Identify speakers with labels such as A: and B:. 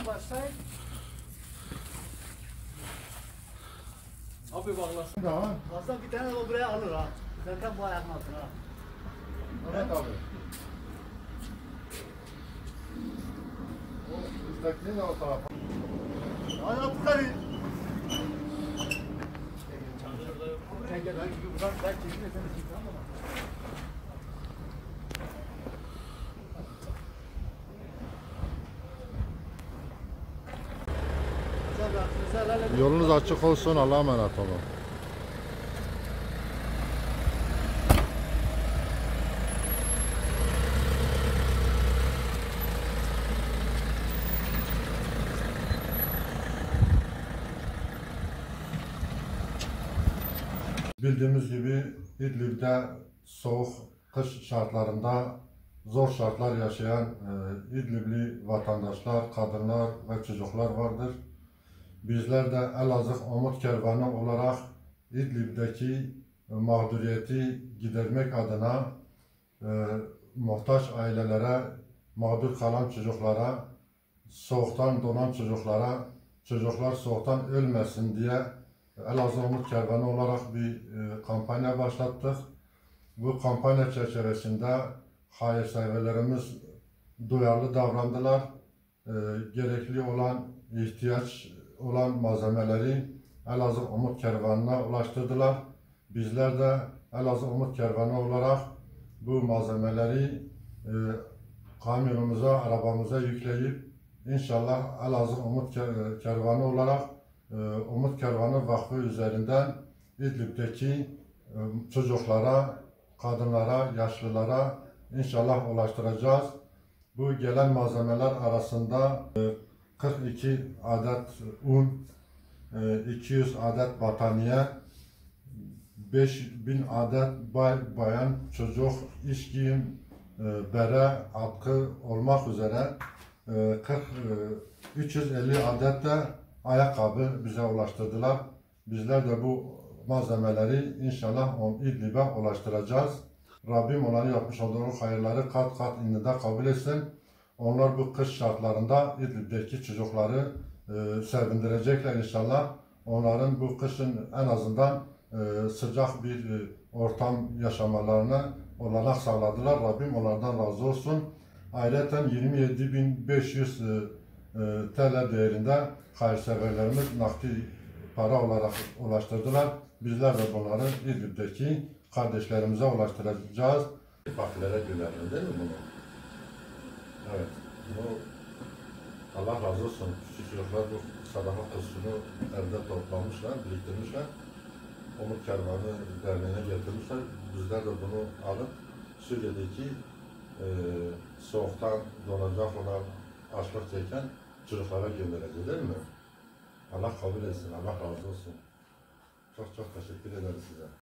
A: Başlayın.
B: Abi bağlasın.
C: Tamam.
A: Aslında bir tane de buraya alır ha. Zaten bu ayağın altına ha.
C: Evet abi. O üsttekini de o tarafa.
A: Hadi yukarı. Sen gel ben buradan ben çekeyim de sen de çekeyim ama.
C: Yolunuz açık olsun. Allah'a emanet olun. Bildiğimiz gibi İdlib'de soğuk kış şartlarında zor şartlar yaşayan İdlibli vatandaşlar, kadınlar ve çocuklar vardır. Bizler de Elazığ Umut Kervanı olarak İdlib'deki mağduriyeti gidermek adına muhtaç ailelere, mağdur kalan çocuklara, soğuktan donan çocuklara, çocuklar soğuktan ölmesin diye Elazığ Umut Kervanı olarak bir kampanya başlattık. Bu kampanya çerçevesinde hayırseverlerimiz duyarlı davrandılar. Gerekli olan, ihtiyaç olan malzemeleri Elazığ Umut Kervanı'na ulaştırdılar. Bizler de Elazığ Umut Kervanı olarak bu malzemeleri kamyonumuza, arabamıza yükleyip inşallah Elazığ Umut Kervanı olarak Umut Kervanı Vakfı üzerinden İdlib'deki çocuklara, kadınlara, yaşlılara inşallah ulaştıracağız. Bu gelen malzemeler arasında 42 adet un, 200 adet battaniye, 5000 adet bayan, çocuk, iş giyim, bere, atkı olmak üzere 350 adet de ayakkabı bize ulaştırdılar. Bizler de bu malzemeleri inşallah İdlib'e ulaştıracağız. Rabbim onların yapmış olduğu hayırları kat kat indinde kabul etsin. Onlar bu kış şartlarında İdlib'deki çocukları sevindirecekler inşallah. Onların bu kışın en azından sıcak bir ortam yaşamalarına olanak sağladılar. Rabbim onlardan razı olsun. Ayrıca 27.500 TL değerinde hayırseverlerimiz nakdi para olarak ulaştırdılar. Bizler de bunları İdlib'deki kardeşlerimize ulaştıracağız.
D: Fakirlere gönderildi değil mi bunu? Evet. Bu Allah razı olsun. Çocuklar bu sadaka kursunu evde toplamışlar, biriktirmişler. Umut Kervanı Derneği'ne getirmişler. Bizler de bunu alıp Suriye'deki soğuktan donacak olan, açlık çeken çocuklara göndereceğiz değil mi? Allah kabul etsin, Allah razı olsun. Çok çok teşekkür ederiz size.